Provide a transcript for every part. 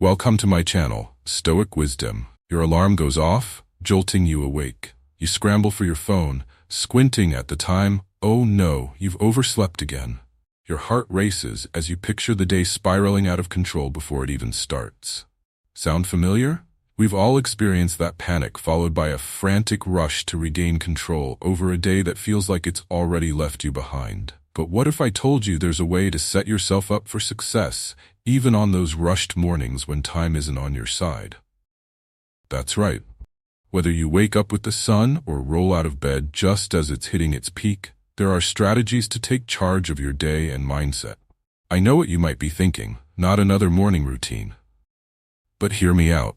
Welcome to my channel, Stoic Wisdom. Your alarm goes off, jolting you awake. You scramble for your phone, squinting at the time. Oh no, you've overslept again. Your heart races as you picture the day spiraling out of control before it even starts. Sound familiar? We've all experienced that panic followed by a frantic rush to regain control over a day that feels like it's already left you behind. But what if I told you there's a way to set yourself up for success, even on those rushed mornings when time isn't on your side? That's right. Whether you wake up with the sun or roll out of bed just as it's hitting its peak, there are strategies to take charge of your day and mindset. I know what you might be thinking, not another morning routine. But hear me out.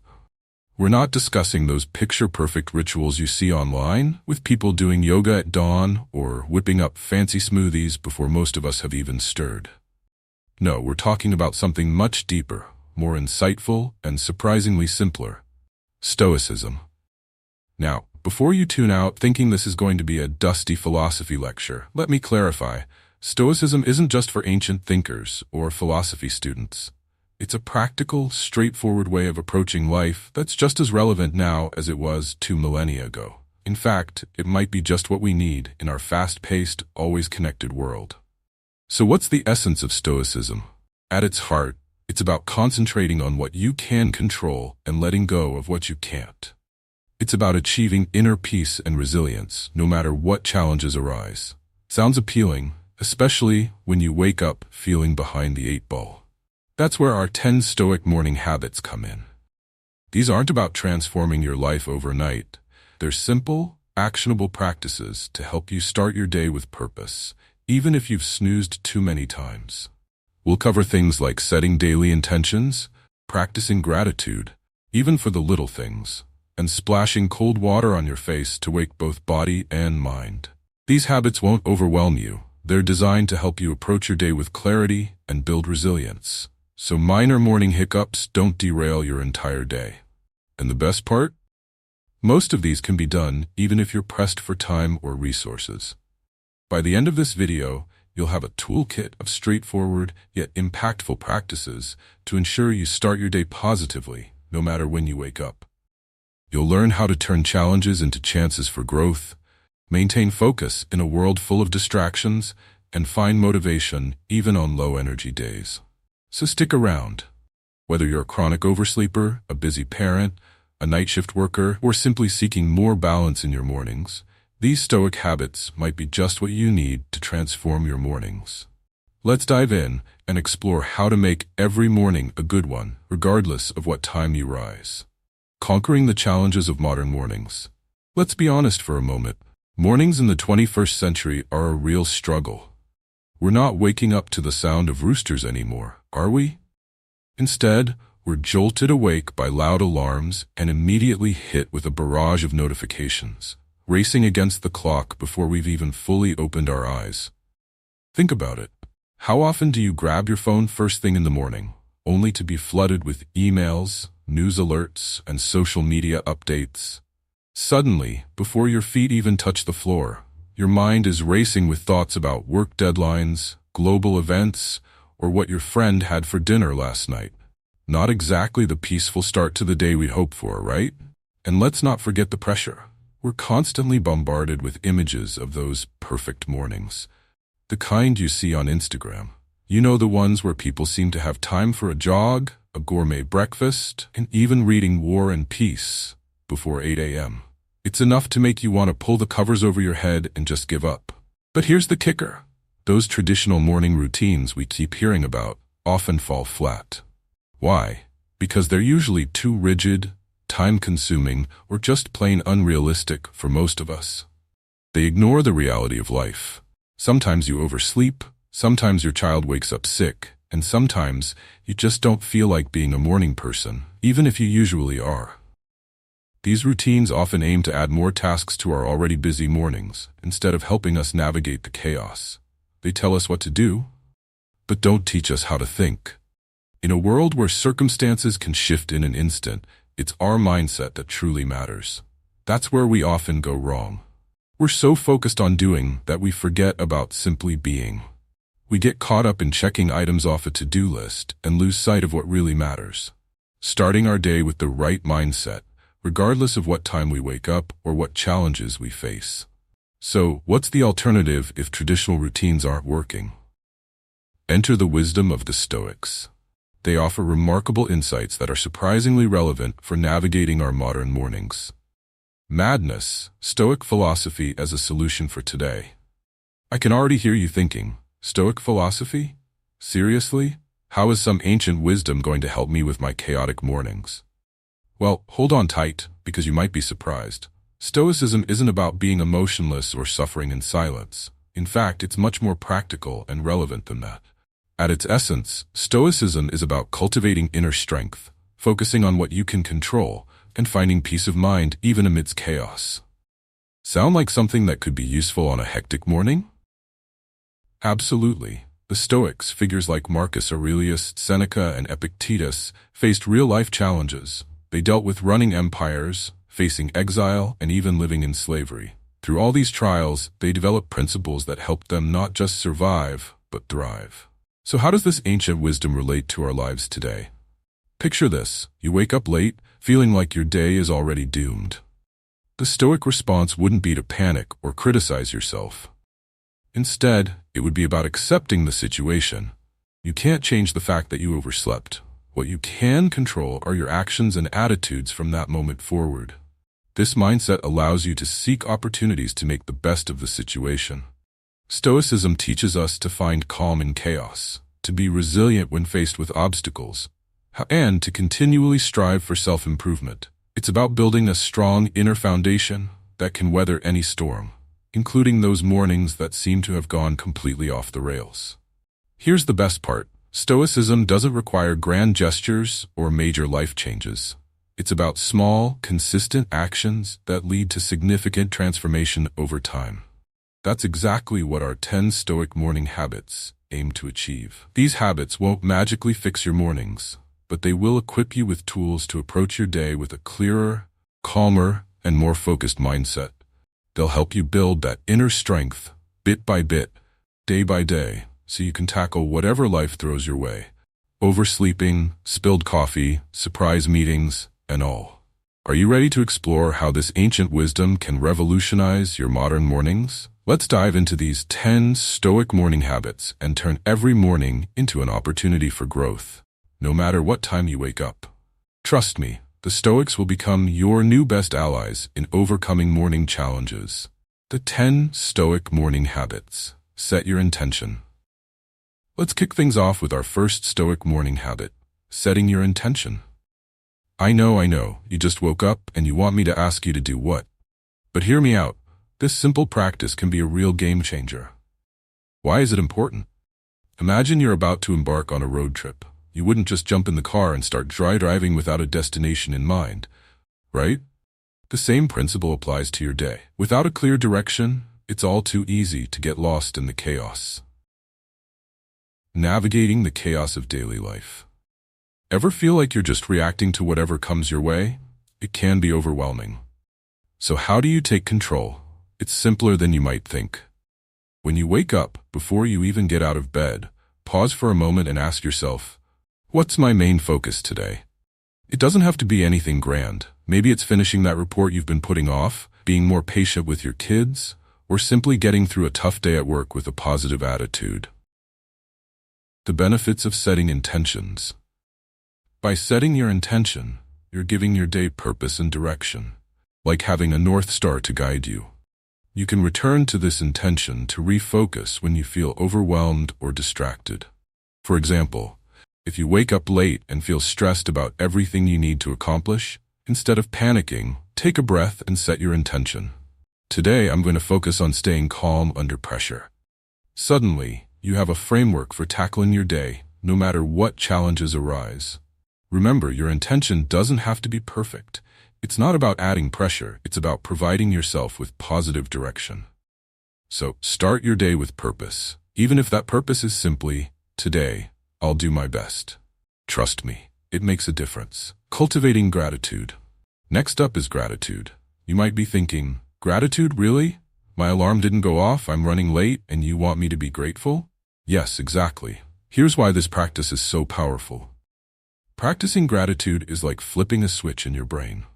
We're not discussing those picture-perfect rituals you see online, with people doing yoga at dawn or whipping up fancy smoothies before most of us have even stirred. No, we're talking about something much deeper, more insightful, and surprisingly simpler. Stoicism. Now, before you tune out thinking this is going to be a dusty philosophy lecture, let me clarify. Stoicism isn't just for ancient thinkers or philosophy students. It's a practical, straightforward way of approaching life that's just as relevant now as it was 2 millennia ago. In fact, it might be just what we need in our fast-paced, always connected world. So what's the essence of Stoicism? At its heart, it's about concentrating on what you can control and letting go of what you can't. It's about achieving inner peace and resilience, no matter what challenges arise. Sounds appealing, especially when you wake up feeling behind the 8 ball. That's where our 10 Stoic morning habits come in. These aren't about transforming your life overnight. They're simple, actionable practices to help you start your day with purpose, even if you've snoozed too many times. We'll cover things like setting daily intentions, practicing gratitude, even for the little things, and splashing cold water on your face to wake both body and mind. These habits won't overwhelm you. They're designed to help you approach your day with clarity and build resilience. So minor morning hiccups don't derail your entire day. And the best part? Most of these can be done even if you're pressed for time or resources. By the end of this video, you'll have a toolkit of straightforward yet impactful practices to ensure you start your day positively, no matter when you wake up. You'll learn how to turn challenges into chances for growth, maintain focus in a world full of distractions, and find motivation even on low-energy days. So stick around. Whether you're a chronic oversleeper, a busy parent, a night shift worker, or simply seeking more balance in your mornings, these Stoic habits might be just what you need to transform your mornings. Let's dive in and explore how to make every morning a good one, regardless of what time you rise. Conquering the challenges of modern mornings. Let's be honest for a moment. Mornings in the 21st century are a real struggle. We're not waking up to the sound of roosters anymore, are we? Instead, we're jolted awake by loud alarms and immediately hit with a barrage of notifications, racing against the clock before we've even fully opened our eyes. Think about it. How often do you grab your phone first thing in the morning, only to be flooded with emails, news alerts, and social media updates? Suddenly, before your feet even touch the floor, your mind is racing with thoughts about work deadlines, global events, or what your friend had for dinner last night. Not exactly the peaceful start to the day we hope for, right? And let's not forget the pressure. We're constantly bombarded with images of those perfect mornings. The kind you see on Instagram. You know, the ones where people seem to have time for a jog, a gourmet breakfast, and even reading War and Peace before 8 a.m. It's enough to make you want to pull the covers over your head and just give up. But here's the kicker. Those traditional morning routines we keep hearing about often fall flat. Why? Because they're usually too rigid, time-consuming, or just plain unrealistic for most of us. They ignore the reality of life. Sometimes you oversleep, sometimes your child wakes up sick, and sometimes you just don't feel like being a morning person, even if you usually are. These routines often aim to add more tasks to our already busy mornings, instead of helping us navigate the chaos. They tell us what to do, but don't teach us how to think. In a world where circumstances can shift in an instant, it's our mindset that truly matters. That's where we often go wrong. We're so focused on doing that we forget about simply being. We get caught up in checking items off a to-do list and lose sight of what really matters. starting our day with the right mindset, regardless of what time we wake up or what challenges we face. So, what's the alternative if traditional routines aren't working? Enter the wisdom of the Stoics. They offer remarkable insights that are surprisingly relevant for navigating our modern mornings. Madness, Stoic philosophy as a solution for today. I can already hear you thinking, Stoic philosophy? Seriously? How is some ancient wisdom going to help me with my chaotic mornings? Well, hold on tight, because you might be surprised. Stoicism isn't about being emotionless or suffering in silence. In fact, it's much more practical and relevant than that. At its essence, Stoicism is about cultivating inner strength, focusing on what you can control, and finding peace of mind even amidst chaos. Sound like something that could be useful on a hectic morning? Absolutely. The Stoics, figures like Marcus Aurelius, Seneca, and Epictetus, faced real-life challenges. They dealt with running empires, facing exile, and even living in slavery. Through all these trials, they developed principles that helped them not just survive, but thrive. So how does this ancient wisdom relate to our lives today? Picture this. You wake up late, feeling like your day is already doomed. The Stoic response wouldn't be to panic or criticize yourself. Instead, it would be about accepting the situation. You can't change the fact that you overslept. What you can control are your actions and attitudes from that moment forward. This mindset allows you to seek opportunities to make the best of the situation. Stoicism teaches us to find calm in chaos, to be resilient when faced with obstacles, and to continually strive for self-improvement. It's about building a strong inner foundation that can weather any storm, including those mornings that seem to have gone completely off the rails. Here's the best part. Stoicism doesn't require grand gestures or major life changes. It's about small, consistent actions that lead to significant transformation over time. That's exactly what our 10 Stoic morning habits aim to achieve. These habits won't magically fix your mornings, but they will equip you with tools to approach your day with a clearer, calmer, and more focused mindset. They'll help you build that inner strength, bit by bit, day by day, so you can tackle whatever life throws your way. Oversleeping, spilled coffee, surprise meetings, and all. Are you ready to explore how this ancient wisdom can revolutionize your modern mornings? Let's dive into these 10 Stoic morning habits and turn every morning into an opportunity for growth, no matter what time you wake up. Trust me, the Stoics will become your new best allies in overcoming morning challenges. The 10 Stoic morning habits. Set your intention. Let's kick things off with our first Stoic morning habit, setting your intention. I know, you just woke up and you want me to ask you to do what? But hear me out. This simple practice can be a real game changer. Why is it important? Imagine you're about to embark on a road trip. You wouldn't just jump in the car and start driving without a destination in mind, right? The same principle applies to your day. Without a clear direction, it's all too easy to get lost in the chaos. Navigating the chaos of daily life. Ever feel like you're just reacting to whatever comes your way? It can be overwhelming. So how do you take control? It's simpler than you might think. When you wake up, before you even get out of bed, pause for a moment and ask yourself, what's my main focus today? It doesn't have to be anything grand. Maybe it's finishing that report you've been putting off, being more patient with your kids, or simply getting through a tough day at work with a positive attitude. The benefits of setting intentions. By setting your intention, you're giving your day purpose and direction, like having a North Star to guide you. You can return to this intention to refocus when you feel overwhelmed or distracted. For example, if you wake up late and feel stressed about everything you need to accomplish, instead of panicking, take a breath and set your intention. Today, I'm going to focus on staying calm under pressure. Suddenly, you have a framework for tackling your day, no matter what challenges arise. Remember, your intention doesn't have to be perfect. It's not about adding pressure, it's about providing yourself with positive direction. So, start your day with purpose, even if that purpose is simply, today, I'll do my best. Trust me, it makes a difference. Cultivating gratitude. Next up is gratitude. You might be thinking, gratitude, really? My alarm didn't go off, I'm running late, and you want me to be grateful? Yes, exactly. Here's why this practice is so powerful. Practicing gratitude is like flipping a switch in your brain.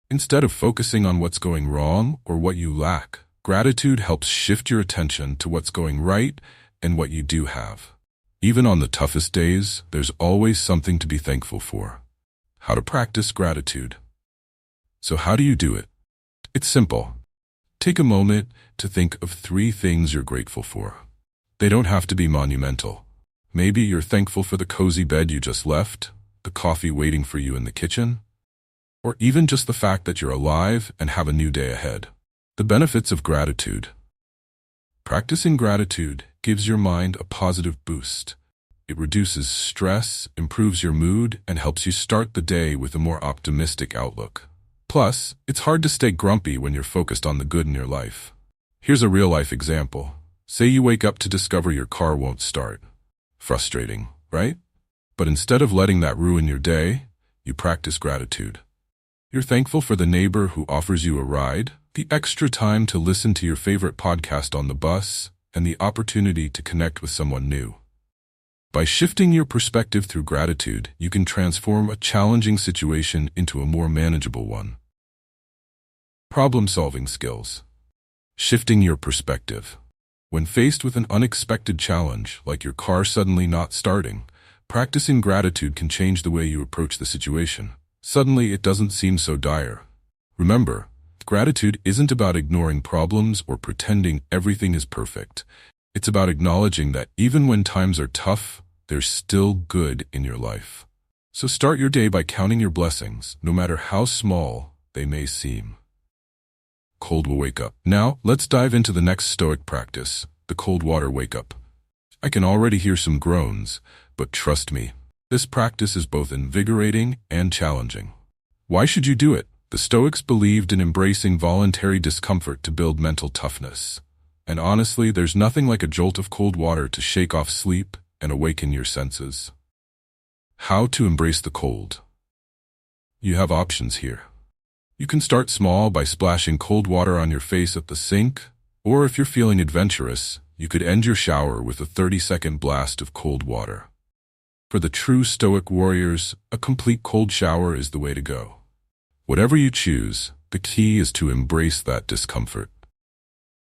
Instead of focusing on what's going wrong or what you lack, gratitude helps shift your attention to what's going right and what you do have. Even on the toughest days, there's always something to be thankful for. How to practice gratitude. So how do you do it? It's simple. Take a moment to think of 3 things you're grateful for. They don't have to be monumental. Maybe you're thankful for the cozy bed you just left, the coffee waiting for you in the kitchen, or even just the fact that you're alive and have a new day ahead. The benefits of gratitude. Practicing gratitude gives your mind a positive boost. It reduces stress, improves your mood, and helps you start the day with a more optimistic outlook. Plus, it's hard to stay grumpy when you're focused on the good in your life. Here's a real-life example. Say you wake up to discover your car won't start. Frustrating, right? But instead of letting that ruin your day, you practice gratitude. You're thankful for the neighbor who offers you a ride, the extra time to listen to your favorite podcast on the bus, and the opportunity to connect with someone new. By shifting your perspective through gratitude, you can transform a challenging situation into a more manageable one. Problem-solving skills. Shifting your perspective. When faced with an unexpected challenge, like your car suddenly not starting, practicing gratitude can change the way you approach the situation. Suddenly, it doesn't seem so dire. Remember, gratitude isn't about ignoring problems or pretending everything is perfect. It's about acknowledging that even when times are tough, there's still good in your life. So start your day by counting your blessings, no matter how small they may seem. Cold will wake up. Now, let's dive into the next Stoic practice, the cold water wake up. I can already hear some groans, but trust me, this practice is both invigorating and challenging. Why should you do it? The Stoics believed in embracing voluntary discomfort to build mental toughness. And honestly, there's nothing like a jolt of cold water to shake off sleep and awaken your senses. How to embrace the cold. You have options here. You can start small by splashing cold water on your face at the sink, or if you're feeling adventurous, you could end your shower with a 30-second blast of cold water. For the true Stoic warriors, a complete cold shower is the way to go. Whatever you choose, the key is to embrace that discomfort.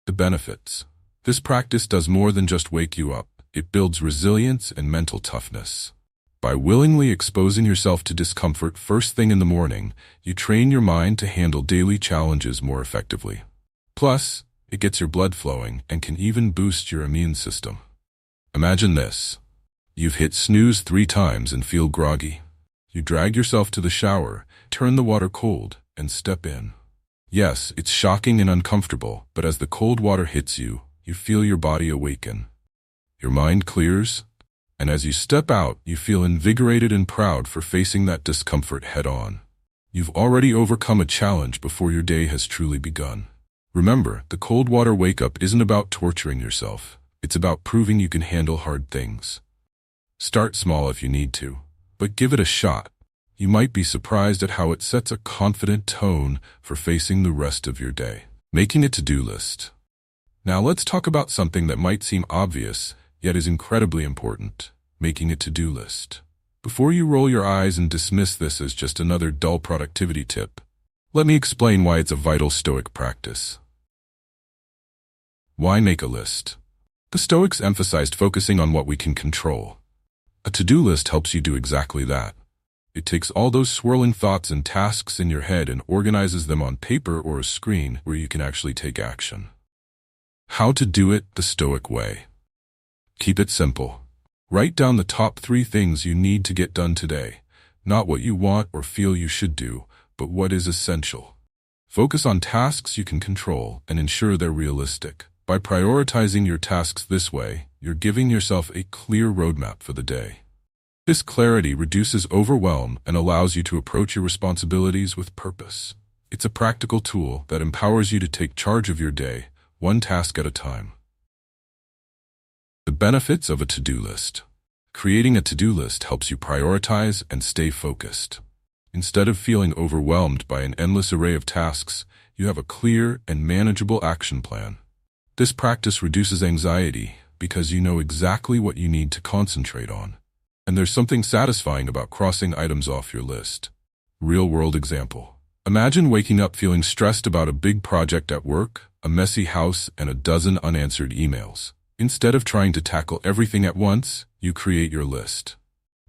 The benefits. This practice does more than just wake you up. It builds resilience and mental toughness. By willingly exposing yourself to discomfort first thing in the morning, you train your mind to handle daily challenges more effectively. Plus, it gets your blood flowing and can even boost your immune system. Imagine this. You've hit snooze 3 times and feel groggy. You drag yourself to the shower, turn the water cold, and step in. Yes, it's shocking and uncomfortable, but as the cold water hits you, you feel your body awaken. Your mind clears, and as you step out, you feel invigorated and proud for facing that discomfort head-on. You've already overcome a challenge before your day has truly begun. Remember, the cold water wake-up isn't about torturing yourself. It's about proving you can handle hard things. Start small if you need to, but give it a shot. You might be surprised at how it sets a confident tone for facing the rest of your day. Making a to-do list. Now let's talk about something that might seem obvious, yet is incredibly important. Making a to-do list. Before you roll your eyes and dismiss this as just another dull productivity tip, let me explain why it's a vital Stoic practice. Why make a list? The Stoics emphasized focusing on what we can control. A to-do list helps you do exactly that. It takes all those swirling thoughts and tasks in your head and organizes them on paper or a screen where you can actually take action. How to do it the Stoic way. Keep it simple. Write down the top 3 things you need to get done today. Not what you want or feel you should do, but what is essential. Focus on tasks you can control and ensure they're realistic. By prioritizing your tasks this way, you're giving yourself a clear roadmap for the day. This clarity reduces overwhelm and allows you to approach your responsibilities with purpose. It's a practical tool that empowers you to take charge of your day, one task at a time. The benefits of a to-do list. Creating a to-do list helps you prioritize and stay focused. Instead of feeling overwhelmed by an endless array of tasks, you have a clear and manageable action plan. This practice reduces anxiety because you know exactly what you need to concentrate on. And there's something satisfying about crossing items off your list. Real-world example. Imagine waking up feeling stressed about a big project at work, a messy house, and a dozen unanswered emails. Instead of trying to tackle everything at once, you create your list.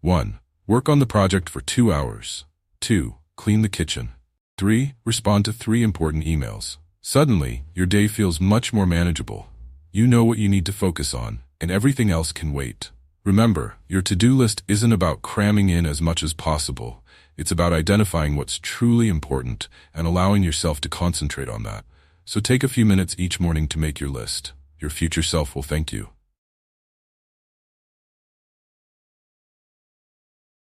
1. Work on the project for 2 hours. 2. Clean the kitchen. 3. Respond to 3 important emails. Suddenly, your day feels much more manageable. You know what you need to focus on, and everything else can wait. Remember, your to-do list isn't about cramming in as much as possible. It's about identifying what's truly important and allowing yourself to concentrate on that. So take a few minutes each morning to make your list. Your future self will thank you.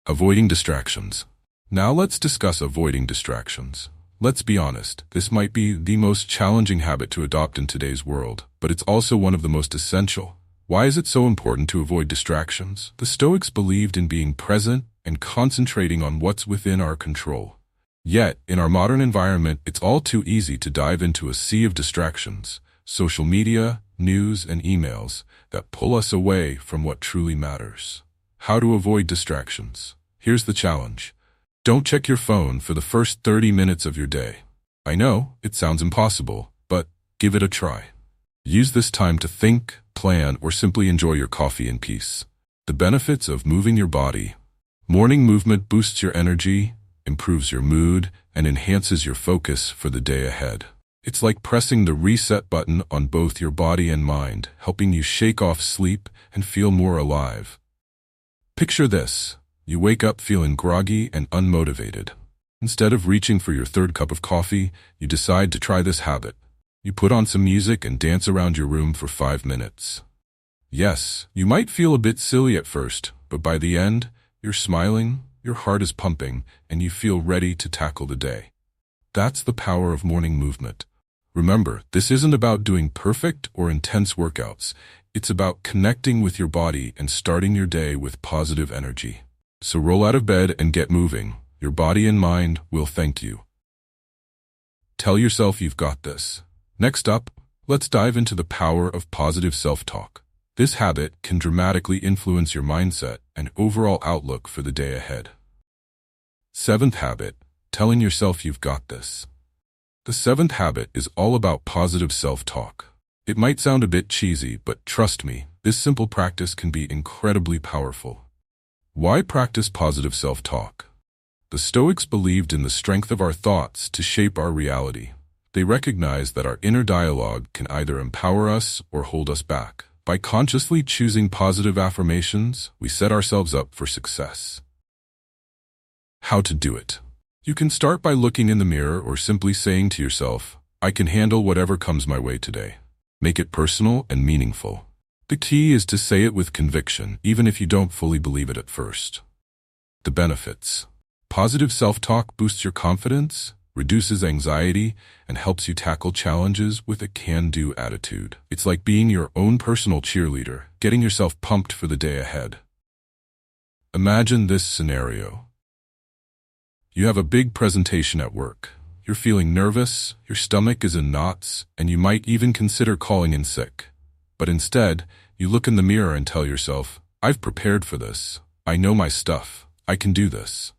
Avoiding distractions. Now let's discuss avoiding distractions. Let's be honest, this might be the most challenging habit to adopt in today's world, but it's also one of the most essential. Why is it so important to avoid distractions? The Stoics believed in being present and concentrating on what's within our control. Yet, in our modern environment, it's all too easy to dive into a sea of distractions, social media, news, and emails that pull us away from what truly matters. How to avoid distractions? Here's the challenge. Don't check your phone for the first 30 minutes of your day. I know, it sounds impossible, but give it a try. Use this time to think, plan, or simply enjoy your coffee in peace. The benefits of moving your body. Morning movement boosts your energy, improves your mood, and enhances your focus for the day ahead. It's like pressing the reset button on both your body and mind, helping you shake off sleep and feel more alive. Picture this. You wake up feeling groggy and unmotivated. Instead of reaching for your third cup of coffee, you decide to try this habit. You put on some music and dance around your room for 5 minutes. Yes, you might feel a bit silly at first, but by the end, you're smiling, your heart is pumping, and you feel ready to tackle the day. That's the power of morning movement. Remember, this isn't about doing perfect or intense workouts. It's about connecting with your body and starting your day with positive energy. So roll out of bed and get moving. Your body and mind will thank you. Tell yourself you've got this. Next up, let's dive into the power of positive self-talk. This habit can dramatically influence your mindset and overall outlook for the day ahead. 7th habit, telling yourself you've got this. The 7th habit is all about positive self-talk. It might sound a bit cheesy, but trust me, this simple practice can be incredibly powerful. Why practice positive self-talk? The Stoics believed in the strength of our thoughts to shape our reality. They recognized that our inner dialogue can either empower us or hold us back. By consciously choosing positive affirmations, we set ourselves up for success. How to do it? You can start by looking in the mirror or simply saying to yourself, I can handle whatever comes my way today. Make it personal and meaningful. The key is to say it with conviction, even if you don't fully believe it at first. The benefits. Positive self-talk boosts your confidence, reduces anxiety, and helps you tackle challenges with a can-do attitude. It's like being your own personal cheerleader, getting yourself pumped for the day ahead. Imagine this scenario. You have a big presentation at work. You're feeling nervous, your stomach is in knots, and you might even consider calling in sick. But instead, you look in the mirror and tell yourself, I've prepared for this. I know my stuff. I can do this.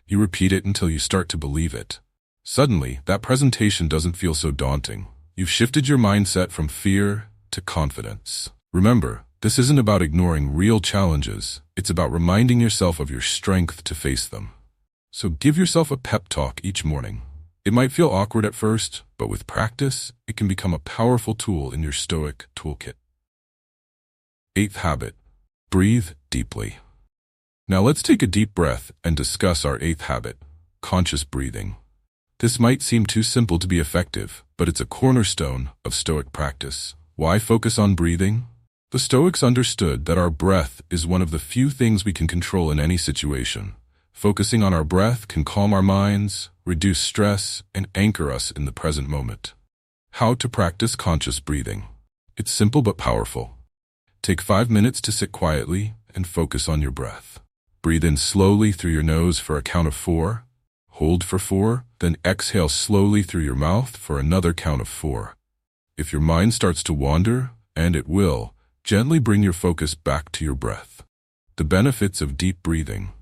You repeat it until you start to believe it. Suddenly, that presentation doesn't feel so daunting. You've shifted your mindset from fear to confidence. Remember, this isn't about ignoring real challenges. It's about reminding yourself of your strength to face them. So give yourself a pep talk each morning. It might feel awkward at first, but with practice, it can become a powerful tool in your Stoic toolkit. 8th habit, breathe deeply. Now let's take a deep breath and discuss our 8th habit, conscious breathing. This might seem too simple to be effective, but it's a cornerstone of Stoic practice. Why focus on breathing? The Stoics understood that our breath is one of the few things we can control in any situation. Focusing on our breath can calm our minds, reduce stress, and anchor us in the present moment. How to practice conscious breathing. It's simple but powerful. Take 5 minutes to sit quietly and focus on your breath. Breathe in slowly through your nose for a count of 4. Hold for 4, then exhale slowly through your mouth for another count of 4. If your mind starts to wander, and it will, gently bring your focus back to your breath. The benefits of deep breathing.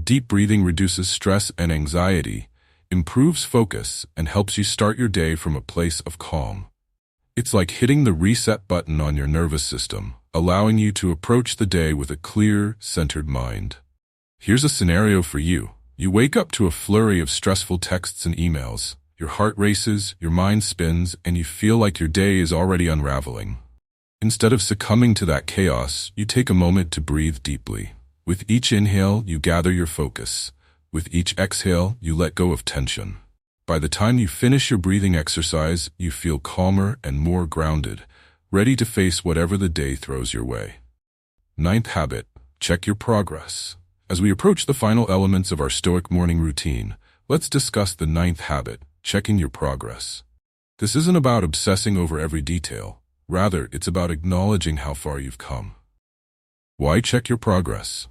Deep breathing reduces stress and anxiety, improves focus, and helps you start your day from a place of calm. It's like hitting the reset button on your nervous system, allowing you to approach the day with a clear, centered mind. Here's a scenario for you. You wake up to a flurry of stressful texts and emails. Your heart races, your mind spins, and you feel like your day is already unraveling. Instead of succumbing to that chaos, you take a moment to breathe deeply. With each inhale, you gather your focus. With each exhale, you let go of tension. By the time you finish your breathing exercise, you feel calmer and more grounded, ready to face whatever the day throws your way. Ninth habit, check your progress. As we approach the final elements of our Stoic morning routine, let's discuss the ninth habit, checking your progress. This isn't about obsessing over every detail. Rather, it's about acknowledging how far you've come. Why check your progress?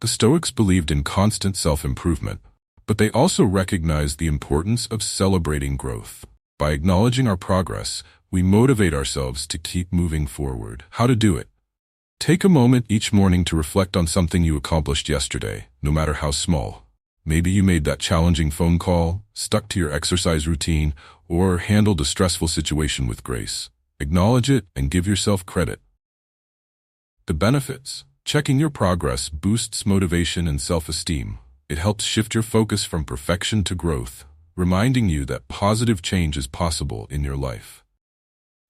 The Stoics believed in constant self-improvement, but they also recognized the importance of celebrating growth. By acknowledging our progress, we motivate ourselves to keep moving forward. How to do it? Take a moment each morning to reflect on something you accomplished yesterday, no matter how small. Maybe you made that challenging phone call, stuck to your exercise routine, or handled a stressful situation with grace. Acknowledge it and give yourself credit. The benefits. Checking your progress boosts motivation and self-esteem. It helps shift your focus from perfection to growth, reminding you that positive change is possible in your life.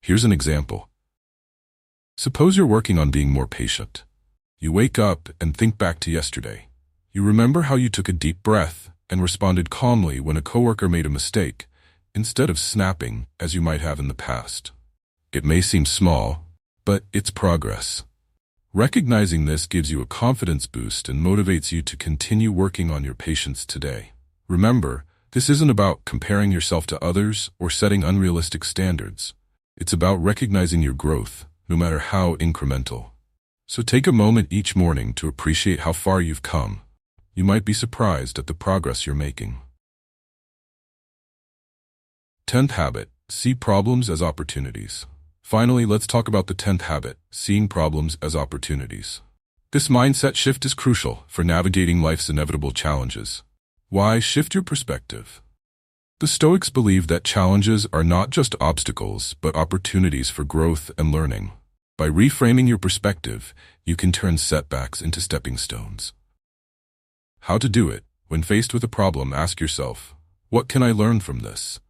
Here's an example. Suppose you're working on being more patient. You wake up and think back to yesterday. You remember how you took a deep breath and responded calmly when a coworker made a mistake, instead of snapping as you might have in the past. It may seem small, but it's progress. Recognizing this gives you a confidence boost and motivates you to continue working on your patience today. Remember, this isn't about comparing yourself to others or setting unrealistic standards. It's about recognizing your growth, no matter how incremental. So take a moment each morning to appreciate how far you've come. You might be surprised at the progress you're making. 10th habit, see problems as opportunities. Finally, let's talk about the 10th habit, seeing problems as opportunities. This mindset shift is crucial for navigating life's inevitable challenges. Why shift your perspective? The Stoics believe that challenges are not just obstacles, but opportunities for growth and learning. By reframing your perspective, you can turn setbacks into stepping stones. How to do it? When faced with a problem, ask yourself, what can I learn from this?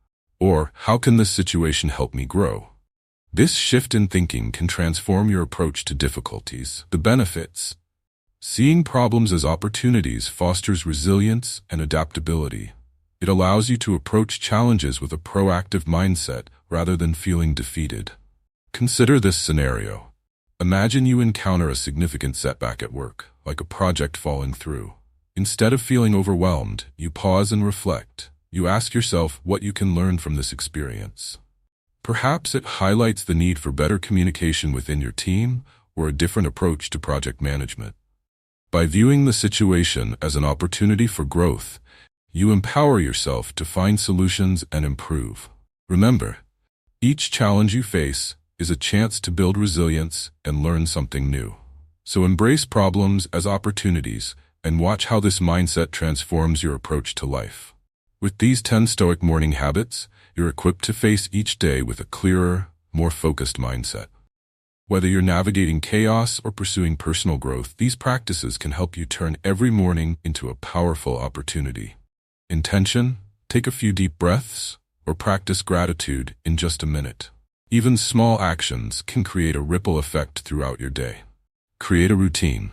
Or, how can this situation help me grow? This shift in thinking can transform your approach to difficulties. The benefits. Seeing problems as opportunities fosters resilience and adaptability. It allows you to approach challenges with a proactive mindset rather than feeling defeated. Consider this scenario. Imagine you encounter a significant setback at work, like a project falling through. Instead of feeling overwhelmed, you pause and reflect. You ask yourself what you can learn from this experience. Perhaps it highlights the need for better communication within your team or a different approach to project management. By viewing the situation as an opportunity for growth, you empower yourself to find solutions and improve. Remember, each challenge you face is a chance to build resilience and learn something new. So embrace problems as opportunities and watch how this mindset transforms your approach to life. With these 10 Stoic morning habits, you're equipped to face each day with a clearer, more focused mindset. Whether you're navigating chaos or pursuing personal growth, these practices can help you turn every morning into a powerful opportunity. Intention, take a few deep breaths, or practice gratitude in just a minute. Even small actions can create a ripple effect throughout your day. Create a routine.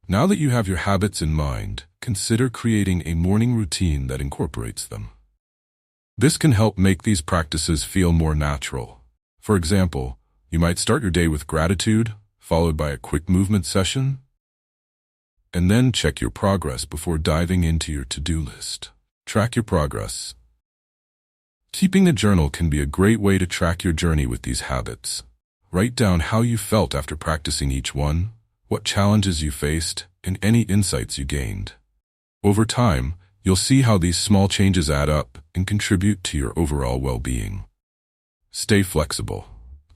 Now that you have your habits in mind, consider creating a morning routine that incorporates them. This can help make these practices feel more natural. For example, you might start your day with gratitude, followed by a quick movement session, and then check your progress before diving into your to-do list. Track your progress. Keeping a journal can be a great way to track your journey with these habits. Write down how you felt after practicing each one, what challenges you faced, and any insights you gained. Over time, you'll see how these small changes add up and contribute to your overall well-being. Stay flexible.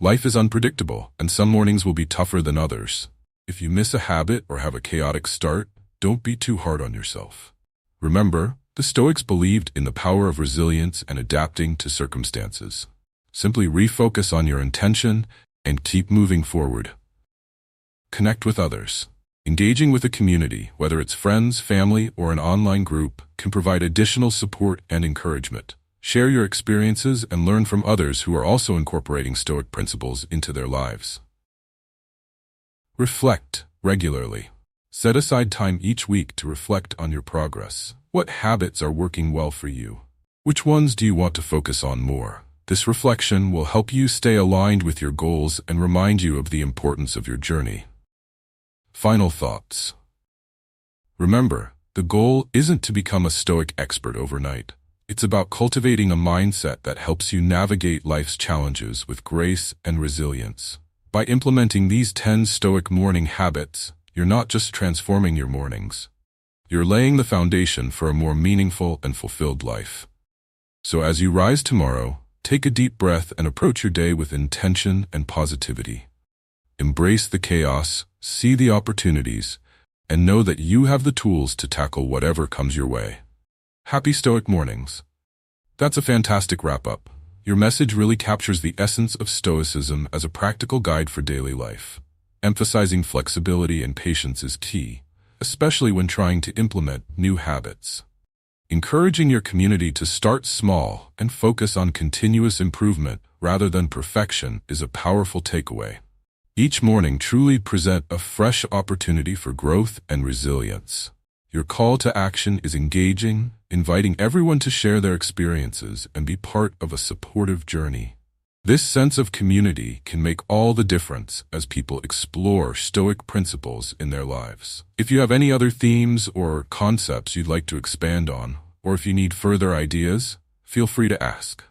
Life is unpredictable, and some mornings will be tougher than others. If you miss a habit or have a chaotic start, don't be too hard on yourself. Remember, the Stoics believed in the power of resilience and adapting to circumstances. Simply refocus on your intention and keep moving forward. Connect with others. Engaging with a community, whether it's friends, family, or an online group, can provide additional support and encouragement. Share your experiences and learn from others who are also incorporating Stoic principles into their lives. Reflect regularly. Set aside time each week to reflect on your progress. What habits are working well for you? Which ones do you want to focus on more? This reflection will help you stay aligned with your goals and remind you of the importance of your journey. Final thoughts. Remember, the goal isn't to become a Stoic expert overnight. It's about cultivating a mindset that helps you navigate life's challenges with grace and resilience. By implementing these 10 Stoic morning habits, you're not just transforming your mornings. You're laying the foundation for a more meaningful and fulfilled life. So as you rise tomorrow, take a deep breath and approach your day with intention and positivity. Embrace the chaos, see the opportunities, and know that you have the tools to tackle whatever comes your way. Happy Stoic mornings. That's a fantastic wrap-up. Your message really captures the essence of Stoicism as a practical guide for daily life. Emphasizing flexibility and patience is key, especially when trying to implement new habits. Encouraging your community to start small and focus on continuous improvement rather than perfection is a powerful takeaway. Each morning truly presents a fresh opportunity for growth and resilience. Your call to action is engaging, inviting everyone to share their experiences and be part of a supportive journey. This sense of community can make all the difference as people explore Stoic principles in their lives. If you have any other themes or concepts you'd like to expand on, or if you need further ideas, feel free to ask.